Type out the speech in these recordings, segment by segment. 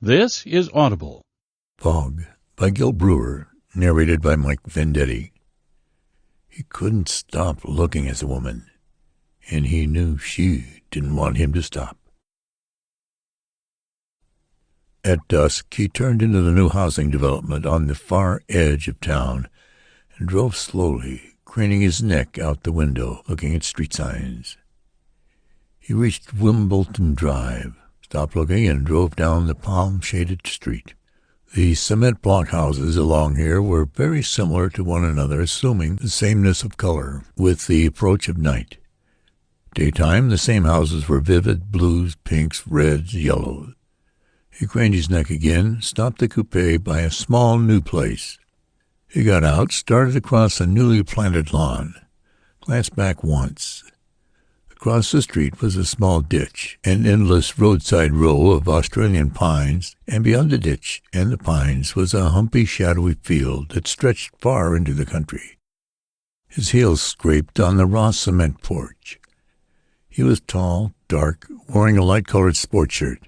This is Audible. Fog by Gil Brewer, narrated by Mike Vendetti. He couldn't stop looking at the woman, and he knew she didn't want him to stop. At dusk, he turned into the new housing development on the far edge of town and drove slowly, craning his neck out the window, looking at street signs. He reached Wimbledon Drive, stopped looking, and drove down the palm-shaded street. The cement block houses along here were very similar to one another, assuming the sameness of color with the approach of night. Daytime, the same houses were vivid blues, pinks, reds, yellows. He craned his neck again, stopped the coupe by a small new place. He got out, started across a newly planted lawn, glanced back once. Across the street was a small ditch, an endless roadside row of Australian pines, and beyond the ditch and the pines was a humpy, shadowy field that stretched far into the country. His heels scraped on the raw cement porch. He was tall, dark, wearing a light-colored sports shirt.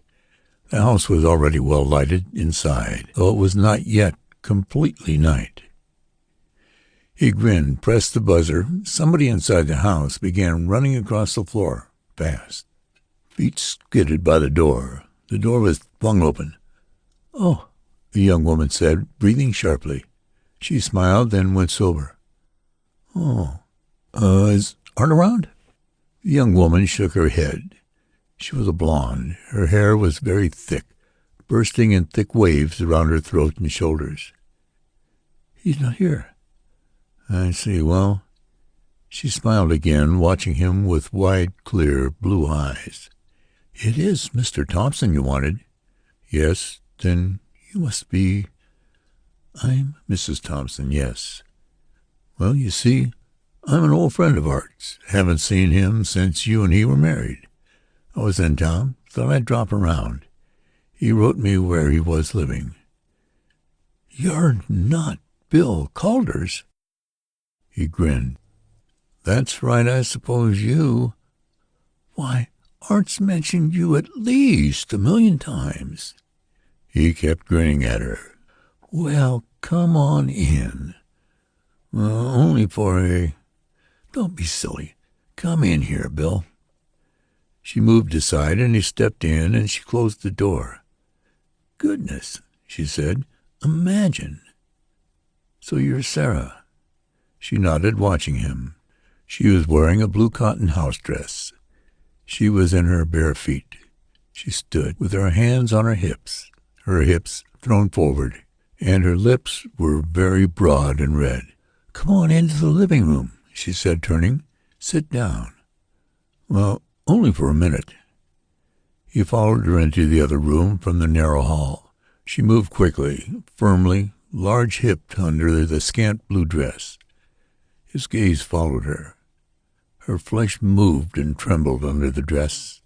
The house was already well lighted inside, though it was not yet completely night. He grinned, pressed the buzzer. Somebody inside the house began running across the floor, fast. Feet skidded by the door. The door was flung open. "Oh," the young woman said, breathing sharply. She smiled, then went sober. "Oh, is Art around?" The young woman shook her head. She was a blonde. Her hair was very thick, bursting in thick waves around her throat and shoulders. "He's not here." "I see. Well," she smiled again, watching him with wide, clear, blue eyes. "It is Mr. Thompson you wanted." "Yes. Then you must be—" "I'm Mrs. Thompson, yes." "Well, you see, I'm an old friend of Art's. Haven't seen him since you and he were married. I was in town, thought I'd drop around. He wrote me where he was living." "You're not Bill Calder's?" He grinned. "That's right, I suppose you—" "Why, Art's mentioned you at least 1,000,000 times." He kept grinning at her. "Well, come on in." Only for a—" "Don't be silly. Come in here, Bill." She moved aside, and he stepped in, and she closed the door. "Goodness," she said. "Imagine. So you're Sarah." She nodded, watching him. She was wearing a blue cotton house dress. She was in her bare feet. She stood with her hands on her hips thrown forward, and her lips were very broad and red. "Come on into the living room," she said, turning. "Sit down." "Well, only for a minute." He followed her into the other room from the narrow hall. She moved quickly, firmly, large-hipped under the scant blue dress. His gaze followed her. Her flesh moved and trembled under the dress.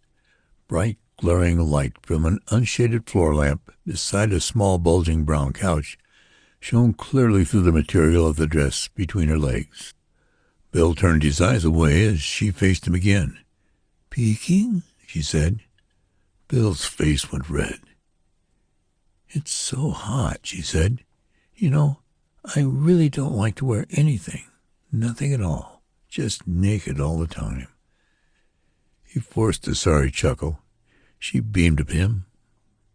Bright, glaring light from an unshaded floor lamp beside a small, bulging brown couch shone clearly through the material of the dress between her legs. Bill turned his eyes away as she faced him again. "Peeking?" she said. Bill's face went red. "It's so hot," she said. "You know, I really don't like to wear anything. Nothing at all. Just naked all the time." He forced a sorry chuckle. She beamed at him,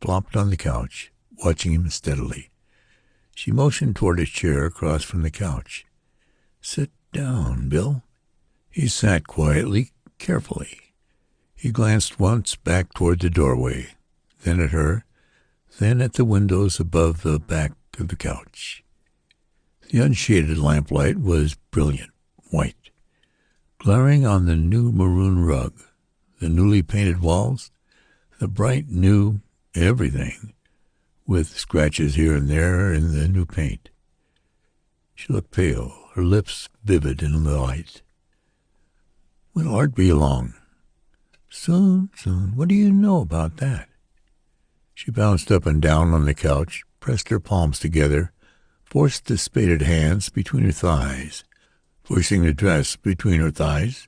plopped on the couch, watching him steadily. She motioned toward a chair across from the couch. "Sit down, Bill." He sat quietly, carefully. He glanced once back toward the doorway, then at her, then at the windows above the back of the couch. The unshaded lamplight was brilliant, white, glaring on the new maroon rug, the newly painted walls, the bright new everything, with scratches here and there in the new paint. She looked pale, her lips vivid in the light. "When'll Art be along?" "Soon, soon. What do you know about that?" She bounced up and down on the couch, pressed her palms together, forced the spaded hands between her thighs, pushing the dress between her thighs,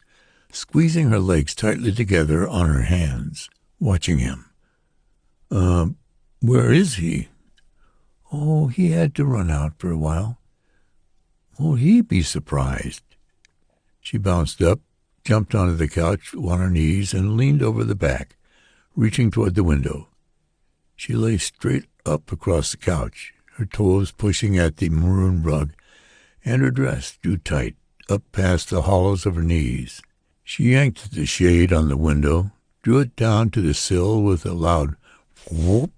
squeezing her legs tightly together on her hands, watching him. Where is he?" "Oh, he had to run out for a while." "Won't he be surprised?" She bounced up, jumped onto the couch on her knees, and leaned over the back, reaching toward the window. She lay straight up across the couch, her toes pushing at the maroon rug, and her dress drew tight up past the hollows of her knees. She yanked at the shade on the window, drew it down to the sill with a loud whoop.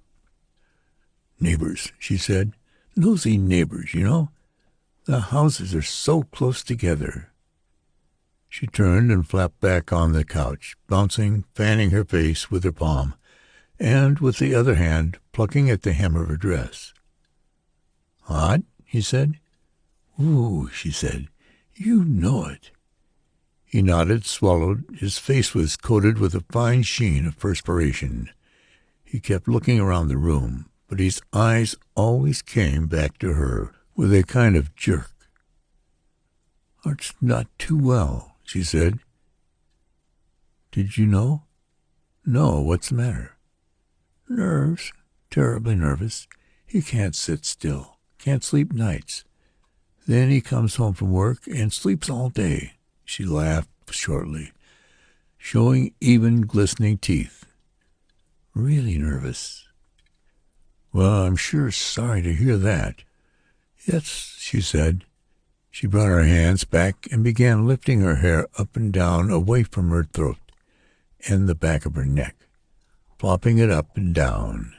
"Neighbors," she said. "Nosy neighbors, you know. The houses are so close together." She turned and flapped back on the couch, bouncing, fanning her face with her palm, and with the other hand plucking at the hem of her dress. "Hot?" he said. "Ooh," she said. "You know it." He nodded, swallowed. His face was coated with a fine sheen of perspiration. He kept looking around the room, but his eyes always came back to her with a kind of jerk. "Art's not too well," she said. "Did you know?" "No. What's the matter?" "Nerves. Terribly nervous. He can't sit still. Can't sleep nights. Then he comes home from work and sleeps all day." She laughed shortly, showing even glistening teeth. "Really nervous." "Well, I'm sure sorry to hear that." "Yes," she said. She brought her hands back and began lifting her hair up and down away from her throat and the back of her neck, flopping it up and down.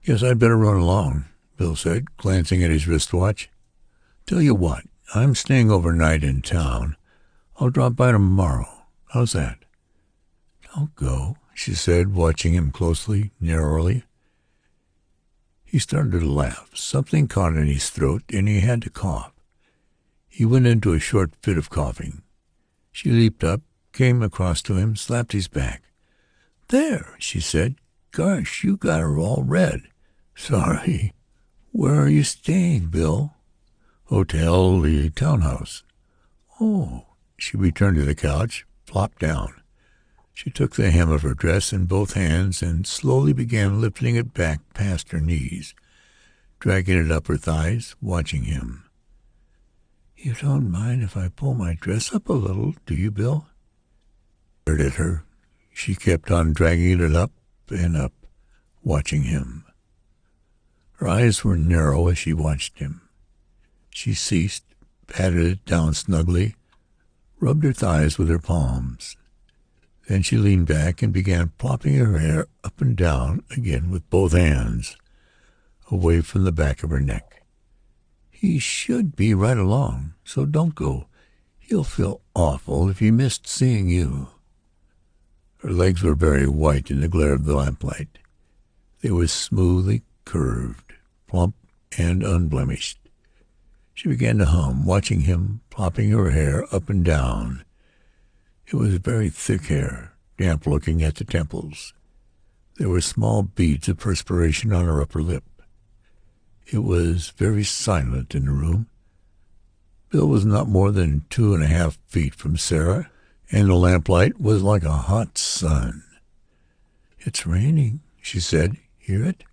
"Guess I'd better run along," Bill said, glancing at his wristwatch. "Tell you what, I'm staying overnight in town. I'll drop by tomorrow. How's that?" "Don't go," she said, watching him closely, narrowly. He started to laugh. Something caught in his throat, and he had to cough. He went into a short fit of coughing. She leaped up, came across to him, slapped his back. "There," she said. "Gosh, you got her all red." "Sorry." "Where are you staying, Bill?" "Hotel, the townhouse." "Oh." She returned to the couch, flopped down. She took the hem of her dress in both hands and slowly began lifting it back past her knees, dragging it up her thighs, watching him. "You don't mind if I pull my dress up a little, do you, Bill?" He stared at her. She kept on dragging it up and up, watching him. Her eyes were narrow as she watched him. She ceased, patted it down snugly, rubbed her thighs with her palms. Then she leaned back and began plopping her hair up and down again with both hands, away from the back of her neck. "He should be right along, so don't go. He'll feel awful if he missed seeing you." Her legs were very white in the glare of the lamplight. They were smoothly curved, plump, and unblemished. She began to hum, watching him, plopping her hair up and down. It was very thick hair, damp-looking at the temples. There were small beads of perspiration on her upper lip. It was very silent in the room. Bill was not more than 2.5 feet from Sarah, and the lamplight was like a hot sun. "It's raining," she said. "Hear it?"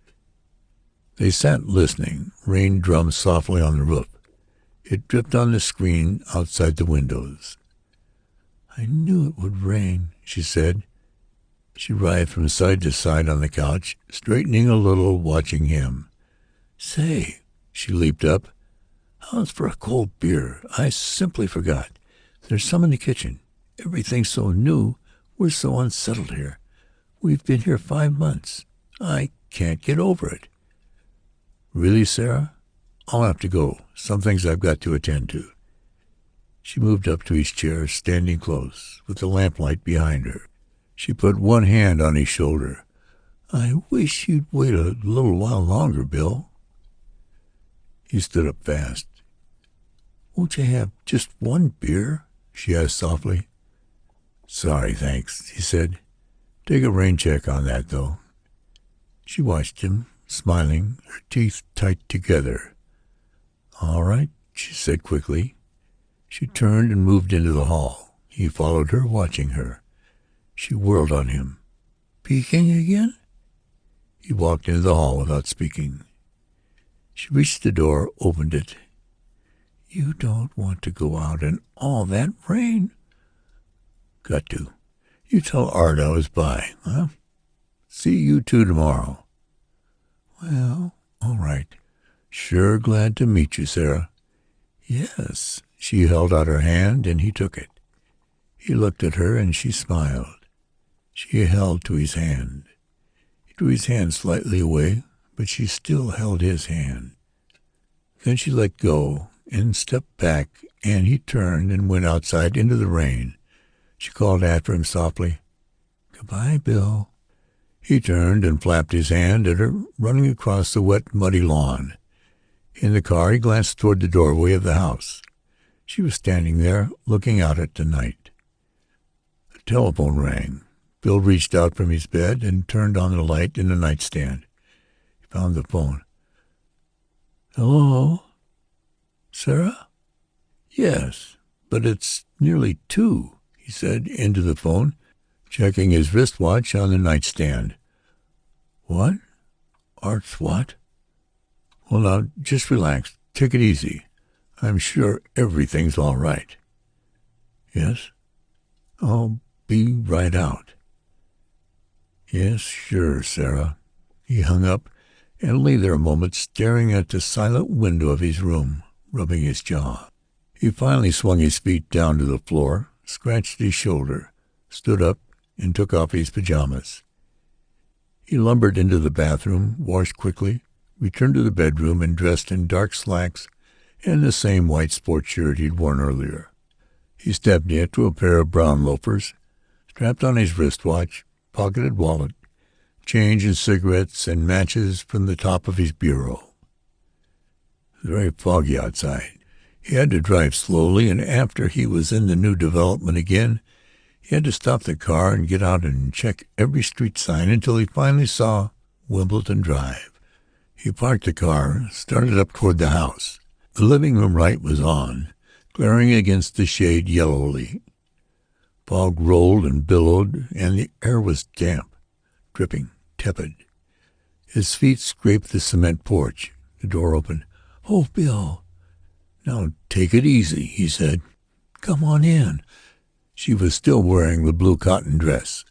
They sat listening. Rain drummed softly on the roof. It dripped on the screen outside the windows. "I knew it would rain," she said. She writhed from side to side on the couch, straightening a little, watching him. "Say," she leaped up, "how's for a cold beer? I simply forgot. There's some in the kitchen. Everything's so new. We're so unsettled here. We've been here 5 months. I can't get over it." "Really, Sarah? I'll have to go. Some things I've got to attend to." She moved up to his chair, standing close, with the lamplight behind her. She put one hand on his shoulder. "I wish you'd wait a little while longer, Bill." He stood up fast. "Won't you have just one beer?" she asked softly. "Sorry, thanks," he said. "Take a rain check on that, though." She watched him, smiling, her teeth tight together. "All right," she said quickly. She turned and moved into the hall. He followed her, watching her. She whirled on him. "Peeking again?" He walked into the hall without speaking. She reached the door, opened it. "You don't want to go out in all that rain?" "Got to. You tell Art I was by, huh? See you two tomorrow." "Well, all right. Sure glad to meet you, Sarah." "Yes." She held out her hand, and he took it. He looked at her, and she smiled. She held to his hand. He drew his hand slightly away, but she still held his hand. Then she let go and stepped back, and he turned and went outside into the rain. She called after him softly, "Goodbye, Bill." He turned and flapped his hand at her, running across the wet, muddy lawn. In the car he glanced toward the doorway of the house. She was standing there, looking out at the night. The telephone rang. Bill reached out from his bed and turned on the light in the nightstand. He found the phone. "Hello? Sarah?" "Yes, but it's nearly 2, he said into the phone, checking his wristwatch on the nightstand. "What? Art's what?" "Well, now, just relax. Take it easy. I'm sure everything's all right." "Yes? I'll be right out." "Yes, sure, Sarah." He hung up and lay there a moment, staring at the silent window of his room, rubbing his jaw. He finally swung his feet down to the floor, scratched his shoulder, stood up, and took off his pajamas. He lumbered into the bathroom, washed quickly, returned to the bedroom, and dressed in dark slacks and the same white sports shirt he'd worn earlier. He stepped into a pair of brown loafers, strapped on his wristwatch, pocketed wallet, change and cigarettes and matches from the top of his bureau. It was very foggy outside. He had to drive slowly, and after he was in the new development again, he had to stop the car and get out and check every street sign until he finally saw Wimbledon Drive. He parked the car, started up toward the house. The living room light was on, glaring against the shade yellowly. Fog rolled and billowed, and the air was damp, dripping, tepid. His feet scraped the cement porch. The door opened. "Oh, Bill." "Now take it easy," he said. "Come on in." She was still wearing the blue cotton dress.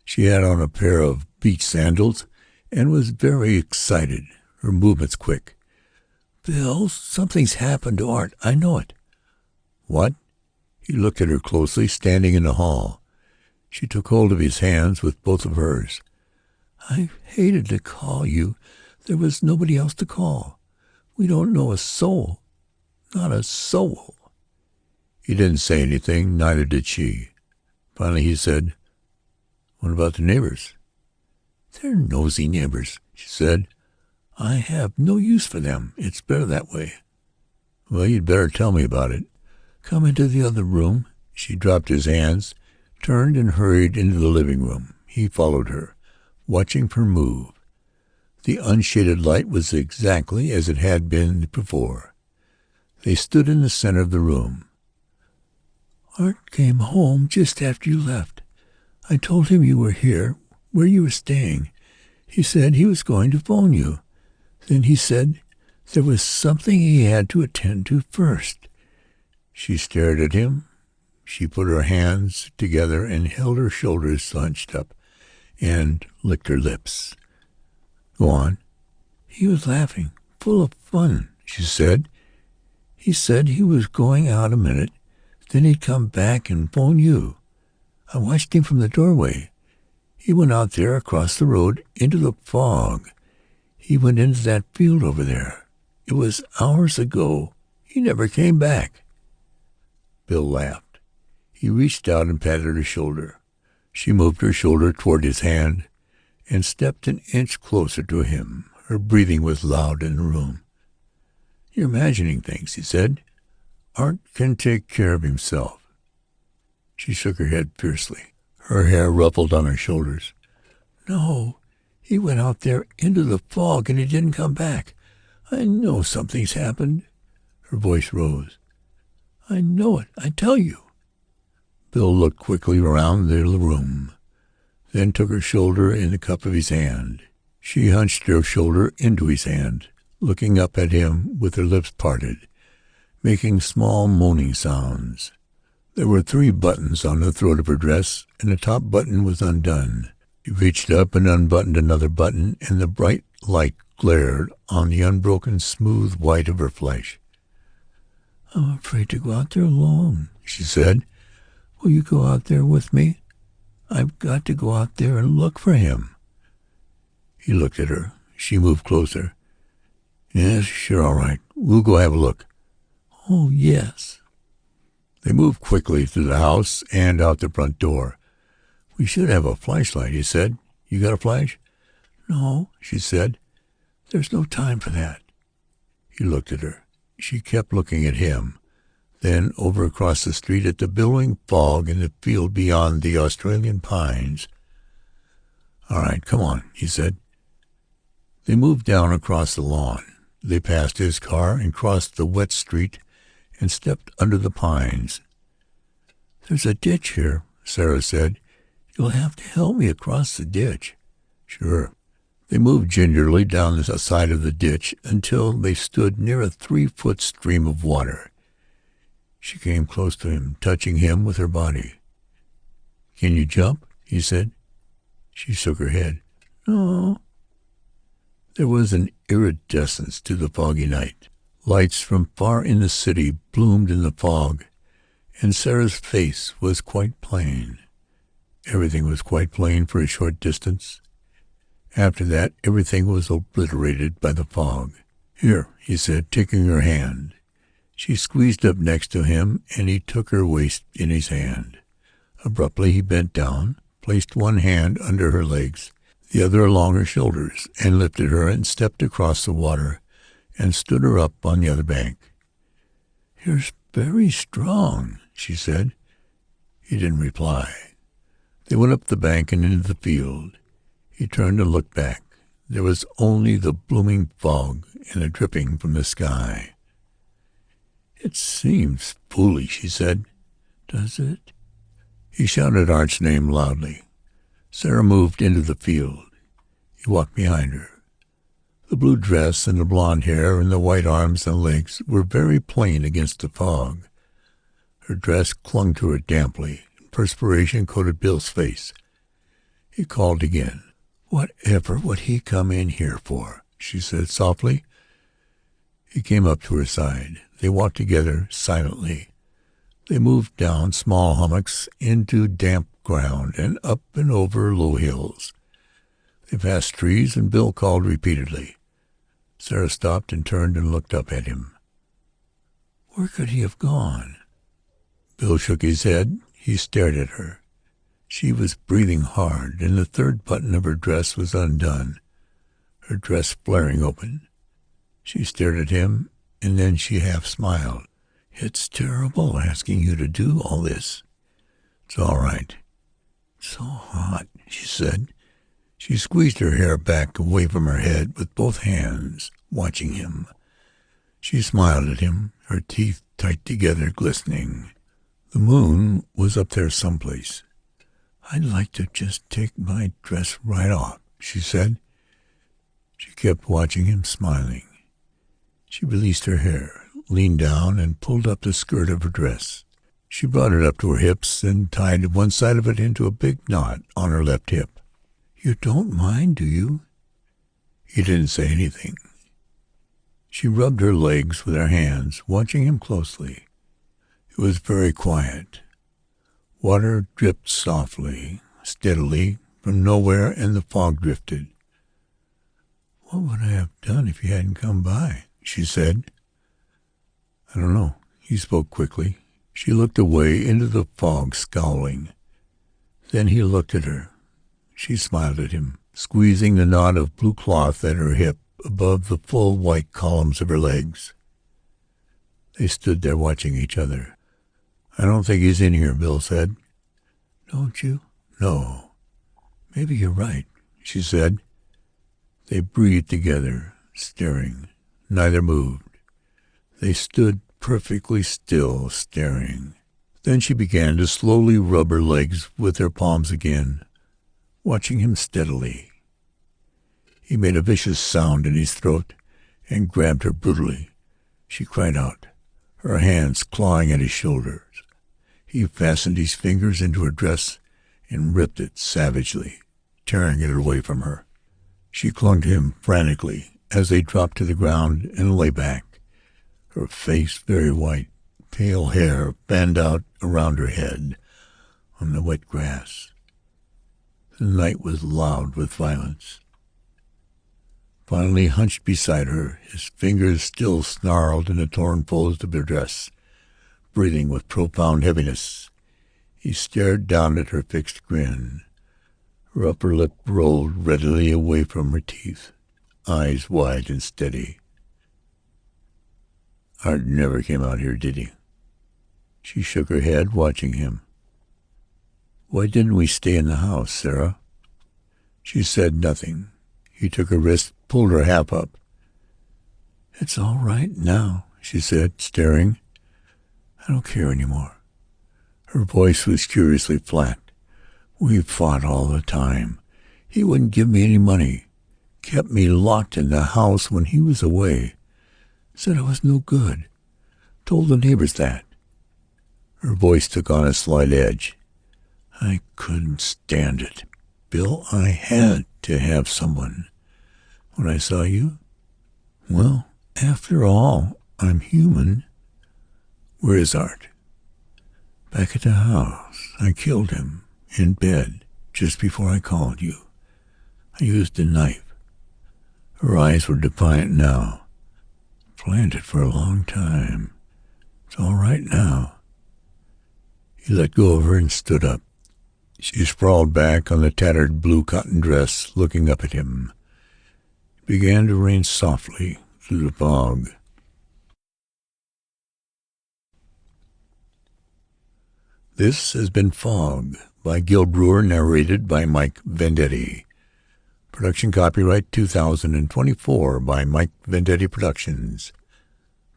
She had on a pair of beach sandals and was very excited, her movements quick. "Bill, something's happened to Art. I know it." "What?" He looked at her closely, standing in the hall. She took hold of his hands with both of hers. "I hated to call you. There was nobody else to call. We don't know a soul. Not a soul." He didn't say anything, neither did she. Finally he said, "What about the neighbors?" "They're nosy neighbors," she said. "I have no use for them. It's better that way." "Well, you'd better tell me about it." "Come into the other room." She dropped his hands, turned, and hurried into the living room. He followed her, watching her move. The unshaded light was exactly as it had been before. They stood in the center of the room. "Art came home just after you left. I told him you were here, where you were staying. He said he was going to phone you. Then he said there was something he had to attend to first." She stared at him. She put her hands together and held her shoulders hunched up and licked her lips. "Go on." "He was laughing, full of fun," she said. "He said he was going out a minute, then he'd come back and phone you. I watched him from the doorway. He went out there across the road into the fog. He went into that field over there. It was hours ago. He never came back." Bill laughed. He reached out and patted her shoulder. She moved her shoulder toward his hand and stepped an inch closer to him. Her breathing was loud in the room. "You're imagining things," he said. "Art can take care of himself." She shook her head fiercely. Her hair ruffled on her shoulders. "No, he went out there into the fog and he didn't come back. I know something's happened." Her voice rose. "I know it, I tell you." Bill looked quickly around the room, then took her shoulder in the cup of his hand. She hunched her shoulder into his hand, looking up at him with her lips parted, making small moaning sounds. There were 3 buttons on the throat of her dress, and the top button was undone. She reached up and unbuttoned another button, and the bright light glared on the unbroken, smooth white of her flesh. "I'm afraid to go out there alone," she said. "Will you go out there with me? I've got to go out there and look for him." He looked at her. She moved closer. "Yes, sure, all right. We'll go have a look." "Oh, yes." They moved quickly through the house and out the front door. "We should have a flashlight," he said. "You got a flash?" "No," she said. "There's no time for that." He looked at her. She kept looking at him, then over across the street at the billowing fog in the field beyond the Australian pines. "All right, come on," he said. They moved down across the lawn. They passed his car and crossed the wet street and stepped under the pines. "There's a ditch here," Sarah said. "You'll have to help me across the ditch." "Sure." They moved gingerly down the side of the ditch until they stood near a 3-foot stream of water. She came close to him, touching him with her body. "Can you jump?" he said. She shook her head. "No." There was an iridescence to the foggy night. Lights from far in the city bloomed in the fog, and Sarah's face was quite plain. Everything was quite plain for a short distance. After that, everything was obliterated by the fog. "Here," he said, taking her hand. She squeezed up next to him, and he took her waist in his hand. Abruptly he bent down, placed one hand under her legs, the other along her shoulders, and lifted her and stepped across the water and stood her up on the other bank. "You're very strong," she said. He didn't reply. They went up the bank and into the field. He turned and looked back. There was only the blooming fog and the dripping from the sky. "It seems foolish," he said. "Does it?" He shouted Art's name loudly. Sarah moved into the field. He walked behind her. The blue dress and the blonde hair and the white arms and legs were very plain against the fog. Her dress clung to her damply, and perspiration coated Bill's face. He called again. "Whatever would he come in here for?" she said softly. He came up to her side. They walked together silently. They moved down small hummocks into damp ground and up and over low hills. They passed trees, and Bill called repeatedly. Sarah stopped and turned and looked up at him. "Where could he have gone?" Bill shook his head. He stared at her. She was breathing hard, and the 3rd button of her dress was undone, her dress flaring open. She stared at him, and then she half smiled. "It's terrible asking you to do all this." "It's all right." "It's so hot," she said. She squeezed her hair back away from her head with both hands, watching him. She smiled at him, her teeth tight together, glistening. The moon was up there someplace. "I'd like to just take my dress right off," she said. She kept watching him, smiling. She released her hair, leaned down, and pulled up the skirt of her dress. She brought it up to her hips and tied one side of it into a big knot on her left hip. "You don't mind, do you?" He didn't say anything. She rubbed her legs with her hands, watching him closely. It was very quiet. Water dripped softly, steadily, from nowhere, and the fog drifted. "What would I have done if you hadn't come by?" she said. "I don't know." He spoke quickly. She looked away into the fog, scowling. Then he looked at her. She smiled at him, squeezing the knot of blue cloth at her hip above the full white columns of her legs. They stood there watching each other. "I don't think he's in here," Bill said. "Don't you?" "No." "Maybe you're right," she said. They breathed together, staring. Neither moved. They stood perfectly still, staring. Then she began to slowly rub her legs with her palms again, watching him steadily. He made a vicious sound in his throat and grabbed her brutally. She cried out, her hands clawing at his shoulders. He fastened his fingers into her dress and ripped it savagely, tearing it away from her. She clung to him frantically as they dropped to the ground and lay back, her face very white, pale hair fanned out around her head on the wet grass. The night was loud with violence. Finally, hunched beside her, his fingers still snarled in the torn folds of her dress, breathing with profound heaviness, he stared down at her fixed grin. Her upper lip rolled readily away from her teeth, eyes wide and steady. "Art never came out here, did he?" She shook her head, watching him. "Why didn't we stay in the house, Sarah?" She said nothing. He took her wrist, pulled her half up. "It's all right now," she said, staring. "I don't care any more." Her voice was curiously flat. "We fought all the time. He wouldn't give me any money. Kept me locked in the house when he was away. Said I was no good. Told the neighbors that." Her voice took on a slight edge. "I couldn't stand it, Bill. I had to have someone. When I saw you, well, after all, I'm human. Where is Art?" "Back at the house. I killed him in bed just before I called you. I used a knife." Her eyes were defiant now. "Planned it for a long time. It's all right now." He let go of her and stood up. She sprawled back on the tattered blue cotton dress, looking up at him. It began to rain softly through the fog. This has been Fog by Gil Brewer, narrated by Mike Vendetti. Production copyright 2024 by Mike Vendetti Productions.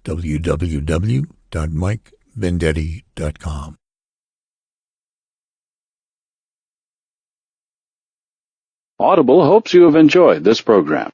www.mikevendetti.com. Audible hopes you have enjoyed this program.